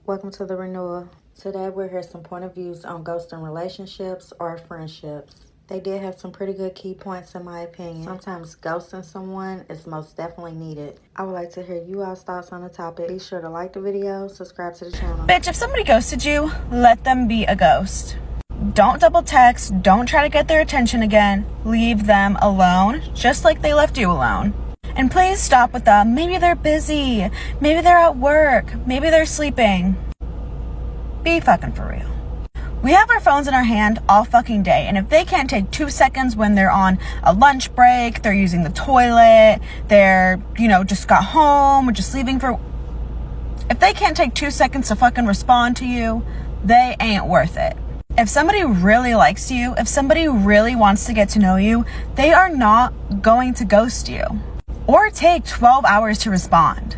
Welcome to the Renewal. Today we'll hear some point of views on ghosting relationships or friendships. They did have some pretty good key points in my opinion. Sometimes ghosting someone is most definitely needed. I would like to hear you all's thoughts on the topic. Be sure to like the video, subscribe to the channel. Bitch, if somebody ghosted you, let them be a ghost. Don't double text, don't try to get their attention again. Leave them alone, just like they left you alone. And please stop with the, maybe they're busy, maybe they're at work, maybe they're sleeping. Be fucking for real. We have our phones in our hand all fucking day, and if they can't take 2 seconds when they're on a lunch break, they're using the toilet, they're, just got home, or just leaving for... If they can't take 2 seconds to fucking respond to you, they ain't worth it. If somebody really likes you, if somebody really wants to get to know you, they are not going to ghost you or take 12 hours to respond.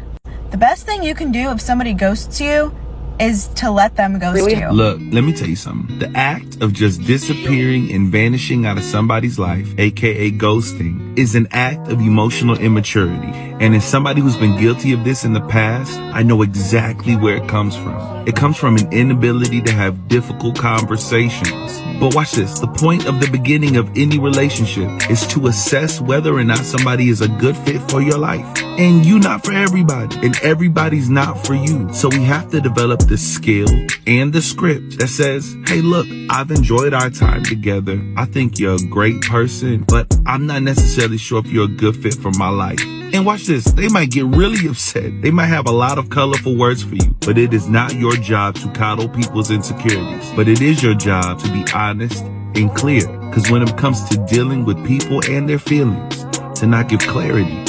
The best thing you can do if somebody ghosts you is to let them ghost you. Look, let me tell you something. The act of just disappearing and vanishing out of somebody's life, aka ghosting, is an act of emotional immaturity. And as somebody who's been guilty of this in the past, I know exactly where it comes from. It comes from an inability to have difficult conversations. But watch this. The point of the beginning of any relationship is to assess whether or not somebody is a good fit for your life. And you not for everybody. And everybody's not for you. So we have to develop the skill and the script that says, hey, look, I've enjoyed our time together. I think you're a great person, but I'm not necessarily sure if you're a good fit for my life. And watch this, they might get really upset. They might have a lot of colorful words for you, but it is not your job to coddle people's insecurities. But it is your job to be honest and clear. Because when it comes to dealing with people and their feelings, to not give clarity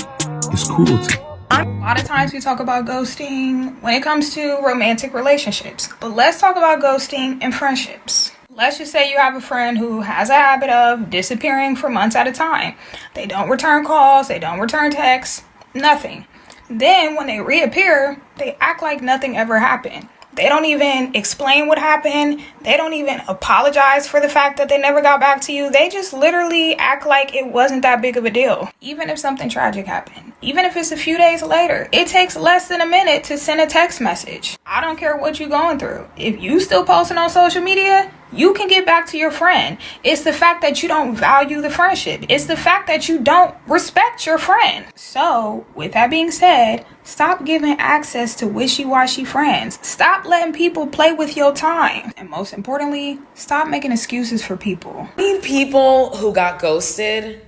is cruelty. A lot of times we talk about ghosting when it comes to romantic relationships, but let's talk about ghosting in friendships. Let's just say you have a friend who has a habit of disappearing for months at a time. They don't return calls, they don't return texts, nothing. Then when they reappear, they act like nothing ever happened. They don't even explain what happened. They don't even apologize for the fact that they never got back to you. They just literally act like it wasn't that big of a deal. Even if something tragic happened, even if it's a few days later, it takes less than a minute to send a text message. I don't care what you're going through. If you still posting on social media, you can get back to your friend. It's the fact that you don't value the friendship. It's the fact that you don't respect your friend. So, with that being said, stop giving access to wishy-washy friends. Stop letting people play with your time. And most importantly, stop making excuses for people. I need people who got ghosted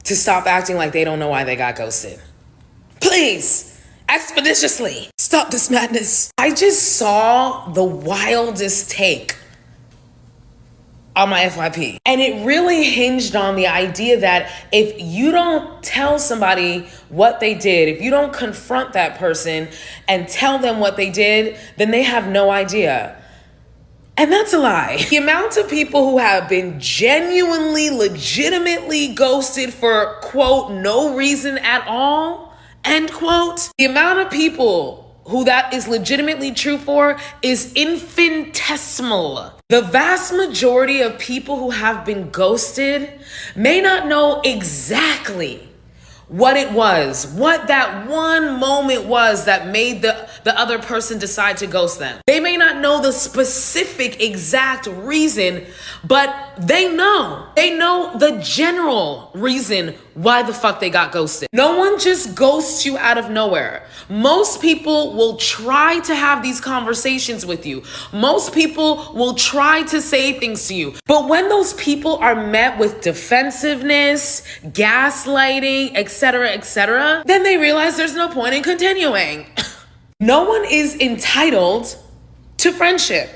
to stop acting like they don't know why they got ghosted. Please, expeditiously, stop this madness. I just saw the wildest take on my FYP. And it really hinged on the idea that if you don't tell somebody what they did, if you don't confront that person and tell them what they did, then they have no idea. And that's a lie. The amount of people who have been genuinely, legitimately ghosted for, quote, no reason at all, end quote. The amount of people who that is legitimately true for is infinitesimal. The vast majority of people who have been ghosted may not know exactly what it was, what that one moment was that made the other person decide to ghost them. They may not know the specific exact reason, but they know. They know the general reason why the fuck they got ghosted. No one just ghosts you out of nowhere. Most people will try to have these conversations with you. Most people will try to say things to you. But when those people are met with defensiveness, gaslighting, etc., then they realize there's no point in continuing. No one is entitled to friendship.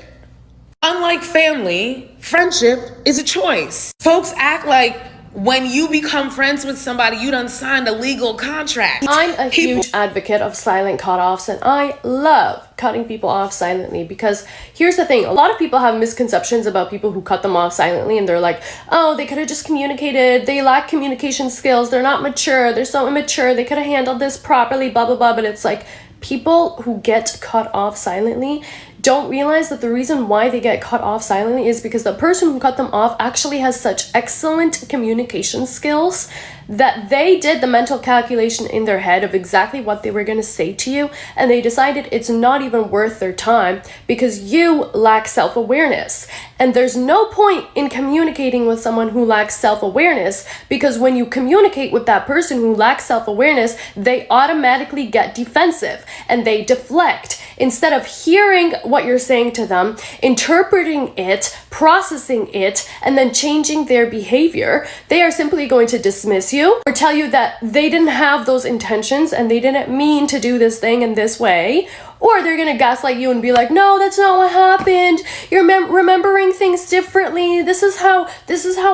Unlike family, friendship is a choice. Folks act like when you become friends with somebody, you done signed a legal contract. I'm a huge advocate of silent cutoffs, and I love cutting people off silently because here's the thing. A lot of people have misconceptions about people who cut them off silently, and they're like, oh, they could have just communicated. They lack communication skills. They're not mature. They're so immature. They could have handled this properly, blah, blah, blah. But it's like, people who get cut off silently don't realize that the reason why they get cut off silently is because the person who cut them off actually has such excellent communication skills that they did the mental calculation in their head of exactly what they were going to say to you, and they decided it's not even worth their time because you lack self-awareness. And there's no point in communicating with someone who lacks self-awareness, because when you communicate with that person who lacks self-awareness, they automatically get defensive and they deflect. Instead of hearing what you're saying to them, interpreting it, processing it, and then changing their behavior, they are simply going to dismiss you or tell you that they didn't have those intentions and they didn't mean to do this thing in this way. Or they're gonna gaslight you and be like, no, that's not what happened. You're remembering things differently. This is how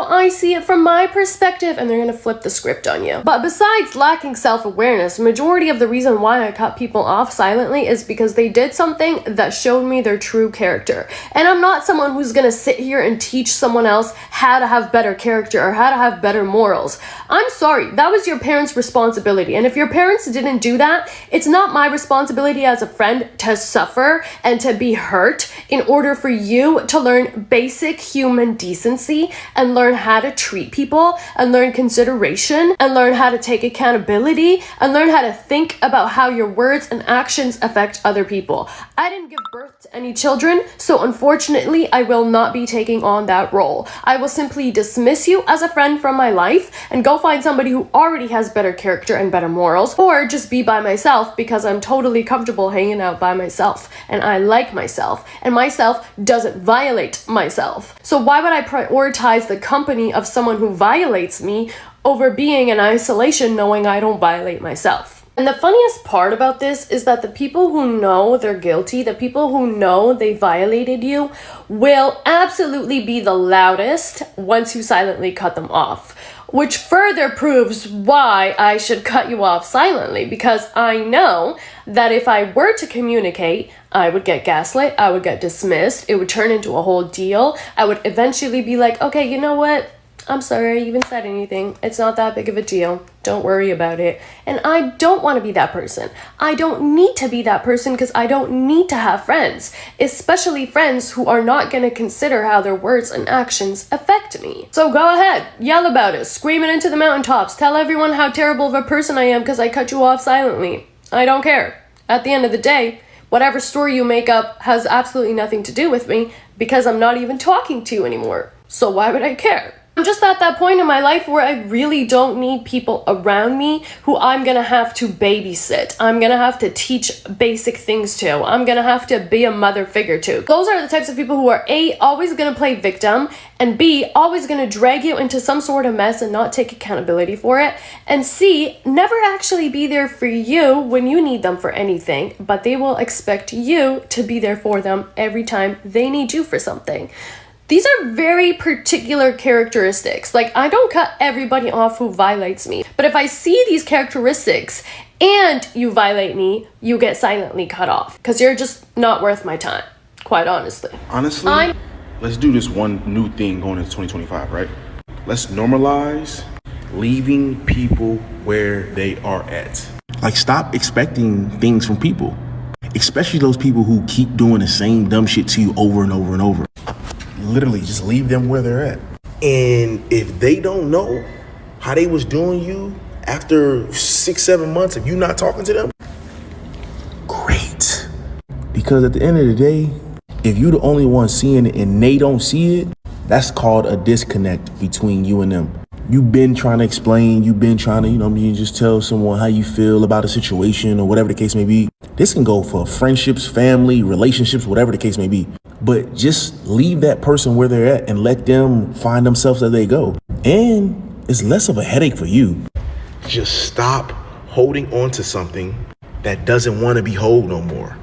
I see it from my perspective. And they're gonna flip the script on you. But besides lacking self-awareness, majority of the reason why I cut people off silently is because they did something that showed me their true character. And I'm not someone who's gonna sit here and teach someone else how to have better character or how to have better morals. I'm sorry, that was your parents' responsibility. And if your parents didn't do that, it's not my responsibility as a friend to suffer and to be hurt in order for you to learn basic human decency and learn how to treat people and learn consideration and learn how to take accountability and learn how to think about how your words and actions affect other people. I didn't give birth to any children, so unfortunately I will not be taking on that role. I will simply dismiss you as a friend from my life and go find somebody who already has better character and better morals, or just be by myself because I'm totally comfortable hanging out by myself and I like myself and myself doesn't violate myself. So why would I prioritize the company of someone who violates me over being in isolation knowing I don't violate myself? And the funniest part about this is that the people who know they're guilty, the people who know they violated you, will absolutely be the loudest once you silently cut them off. Which further proves why I should cut you off silently, because I know that if I were to communicate, I would get gaslit, I would get dismissed, it would turn into a whole deal. I would eventually be like, okay, you know what? I'm sorry I even said anything. It's not that big of a deal. Don't worry about it. And I don't want to be that person. I don't need to be that person because I don't need to have friends, especially friends who are not going to consider how their words and actions affect me. So go ahead, yell about it, scream it into the mountaintops, tell everyone how terrible of a person I am because I cut you off silently. I don't care. At the end of the day, whatever story you make up has absolutely nothing to do with me because I'm not even talking to you anymore. So why would I care? I'm just at that point in my life where I really don't need people around me who I'm gonna have to babysit. I'm gonna have to teach basic things to. I'm gonna have to be a mother figure to. Those are the types of people who are A, always gonna play victim, and B, always gonna drag you into some sort of mess and not take accountability for it, and C, never actually be there for you when you need them for anything, but they will expect you to be there for them every time they need you for something. These are very particular characteristics. Like, I don't cut everybody off who violates me. But if I see these characteristics and you violate me, you get silently cut off. Because you're just not worth my time, quite honestly. Honestly, let's do this one new thing going into 2025, right? Let's normalize leaving people where they are at. Like, stop expecting things from people. Especially those people who keep doing the same dumb shit to you over and over and over. Literally just leave them where they're at. And if they don't know how they was doing you after 6-7 months of you not talking to them, great. Because at the end of the day, if you're the only one seeing it and they don't see it, that's called a disconnect between you and them. You've been trying to explain, you've been trying to, you just tell someone how you feel about a situation or whatever the case may be. This can go for friendships, family, relationships, whatever the case may be. But just leave that person where they're at and let them find themselves as they go. And it's less of a headache for you. Just stop holding on to something that doesn't want to be whole no more.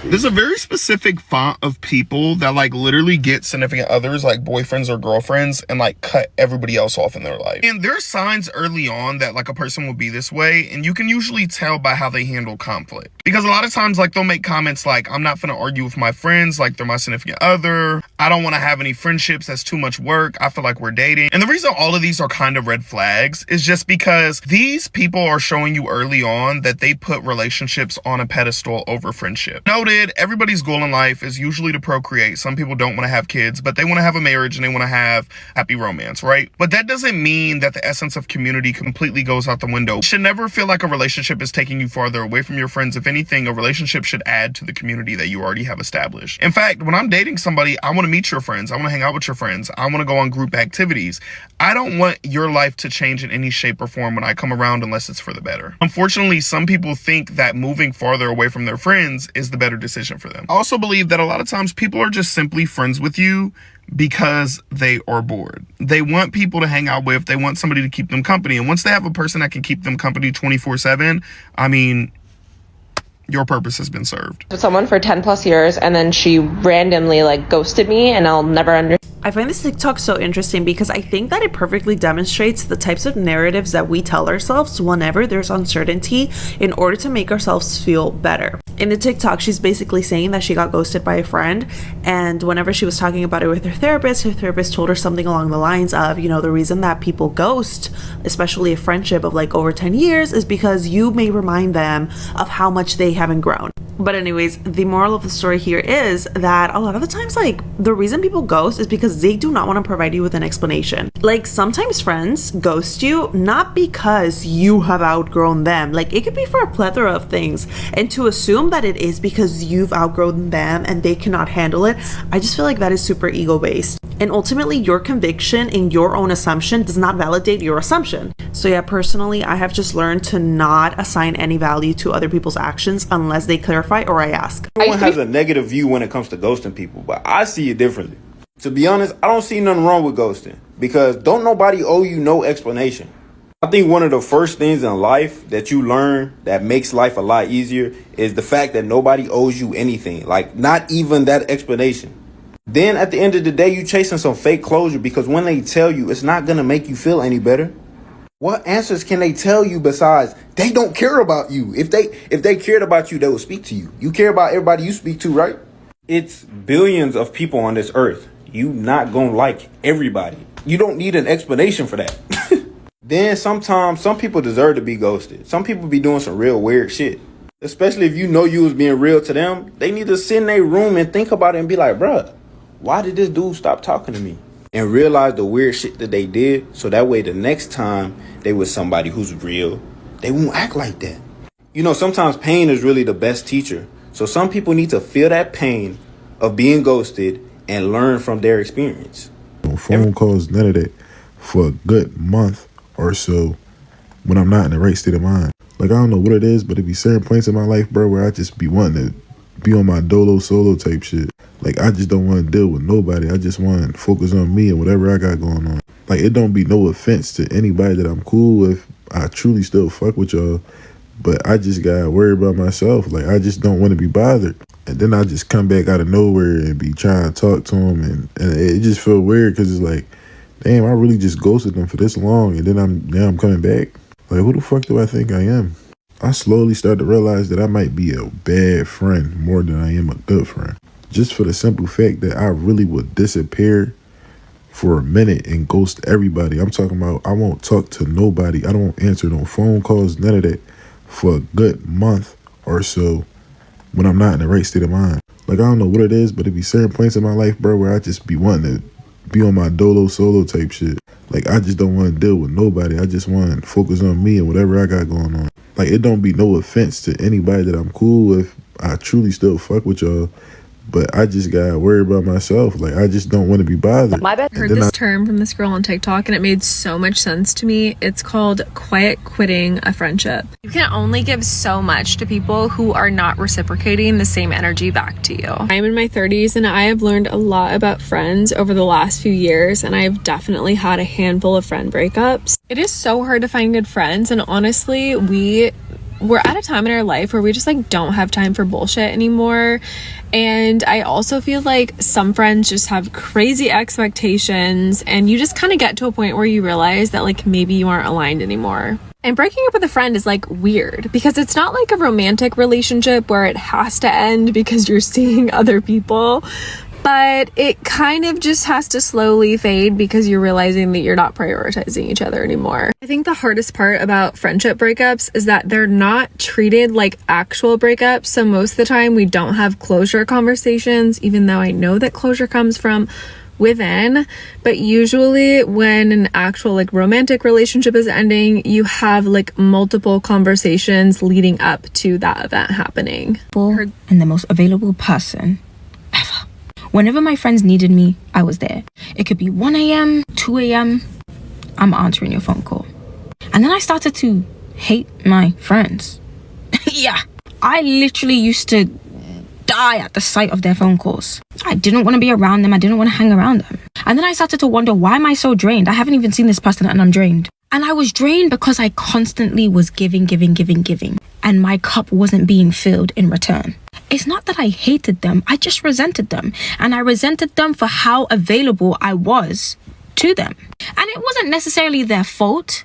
There's a very specific font of people that like literally get significant others, like boyfriends or girlfriends, and like cut everybody else off in their life. And there are signs early on that like a person will be this way, and you can usually tell by how they handle conflict. Because a lot of times like they'll make comments like, I'm not gonna argue with my friends, like they're my significant other. I don't want to have any friendships. That's too much work. I feel like we're dating. And the reason all of these are kind of red flags is just because these people are showing you early on that they put relationships on a pedestal over friendship. Noted, everybody's goal in life is usually to procreate. Some people don't want to have kids, but they want to have a marriage and they want to have happy romance, right? But that doesn't mean that the essence of community completely goes out the window. You should never feel like a relationship is taking you farther away from your friends. If anything, a relationship should add to the community that you already have established. In fact, when I'm dating somebody, I want to meet your friends. I want to hang out with your friends. I want to go on group activities. I don't want your life to change in any shape or form when I come around unless it's for the better. Unfortunately, some people think that moving farther away from their friends is the better decision for them. I also believe that a lot of times people are just simply friends with you because they are bored. They want people to hang out with. They want somebody to keep them company. And once they have a person that can keep them company 24/7, I mean, your purpose has been served. With someone for 10 plus years and then she randomly like ghosted me and I'll never understand. I find this TikTok so interesting because I think that it perfectly demonstrates the types of narratives that we tell ourselves whenever there's uncertainty in order to make ourselves feel better. In the TikTok, she's basically saying that she got ghosted by a friend, and whenever she was talking about it with her therapist told her something along the lines of, you know, the reason that people ghost, especially a friendship of like over 10 years, is because you may remind them of how much they haven't grown. But anyways, the moral of the story here is that a lot of the times, like, the reason people ghost is because they do not want to provide you with an explanation. Like, sometimes friends ghost you not because you have outgrown them. Like, it could be for a plethora of things. And to assume that it is because you've outgrown them and they cannot handle it, I just feel like that is super ego-based. And ultimately, your conviction in your own assumption does not validate your assumption. So yeah, personally, I have just learned to not assign any value to other people's actions unless they clarify or I ask. Everyone has a negative view when it comes to ghosting people, but I see it differently. To be honest, I don't see nothing wrong with ghosting because don't nobody owe you no explanation. I think one of the first things in life that you learn that makes life a lot easier is the fact that nobody owes you anything, like not even that explanation. Then at the end of the day, you chasing some fake closure because when they tell you, it's not going to make you feel any better. What answers can they tell you besides they don't care about you? If they cared about you, they would speak to you. You care about everybody you speak to, right? It's billions of people on this earth. You not gonna like everybody. You don't need an explanation for that. Then sometimes some people deserve to be ghosted. Some people be doing some real weird shit. Especially if you know you was being real to them. They need to sit in their room and think about it and be like, bruh, why did this dude stop talking to me? And realize the weird shit that they did, so that way the next time they with somebody who's real, they won't act like that. You know, sometimes pain is really the best teacher. So some people need to feel that pain of being ghosted and learn from their experience. No phone calls, none of that, for a good month or so when I'm not in the right state of mind. Like, I don't know what it is, but it be certain points in my life, bro, where I just be wanting to be on my dolo solo type shit. Like, I just don't want to deal with nobody. I just want to focus on me and whatever I got going on. Like, it don't be no offense to anybody that I'm cool with. I truly still fuck with y'all, but I just got to worry about myself. Like, I just don't want to be bothered. And then I just come back out of nowhere and be trying to talk to them. And it just feel weird because it's like, damn, I really just ghosted them for this long. And then now I'm coming back. Like, who the fuck do I think I am? I slowly started to realize that I might be a bad friend more than I am a good friend. Just for the simple fact that I really would disappear for a minute and ghost everybody. I'm talking about I won't talk to nobody. I don't answer no phone calls, none of that, for a good month or so when I'm not in the right state of mind. Like, I don't know what it is, but it be certain points in my life, bro, where I just be wanting to be on my dolo solo type shit. Like, I just don't want to deal with nobody. I just want to focus on me and whatever I got going on. Like, it don't be no offense to anybody that I'm cool with. I truly still fuck with y'all, but I just gotta worry about myself. Like, I just don't want to be bothered. My bad. I heard this term from this girl on TikTok and it made so much sense to me. It's called quiet quitting a friendship. You can only give so much to people who are not reciprocating the same energy back to you. I'm in my 30s and I have learned a lot about friends over the last few years, and I have definitely had a handful of friend breakups. It is so hard to find good friends, and honestly, we're at a time in our life where we just like don't have time for bullshit anymore. And I also feel like some friends just have crazy expectations, and you just kind of get to a point where you realize that like maybe you aren't aligned anymore. And breaking up with a friend is like weird because it's not like a romantic relationship where it has to end because you're seeing other people. but it kind of just has to slowly fade because you're realizing that you're not prioritizing each other anymore. I think the hardest part about friendship breakups is that they're not treated like actual breakups. So most of the time we don't have closure conversations, even though I know that closure comes from within. But usually when an actual like romantic relationship is ending, you have like multiple conversations leading up to that event happening. And the most available person ever. Whenever my friends needed me, I was there. It could be 1 a.m., 2 a.m. I'm answering your phone call. And then I started to hate my friends. Yeah, I literally used to die at the sight of their phone calls. I didn't want to be around them. I didn't want to hang around them. And then I started to wonder, why am I so drained? I haven't even seen this person and I'm drained. And I was drained because I constantly was giving. And my cup wasn't being filled in return. It's not that I hated them. I just resented them. And I resented them for how available I was to them. And it wasn't necessarily their fault.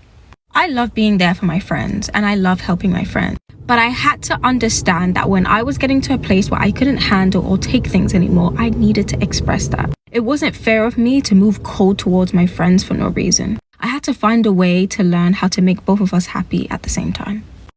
I love being there for my friends and I love helping my friends. But I had to understand that when I was getting to a place where I couldn't handle or take things anymore, I needed to express that. It wasn't fair of me to move cold towards my friends for no reason. I had to find a way to learn how to make both of us happy at the same time.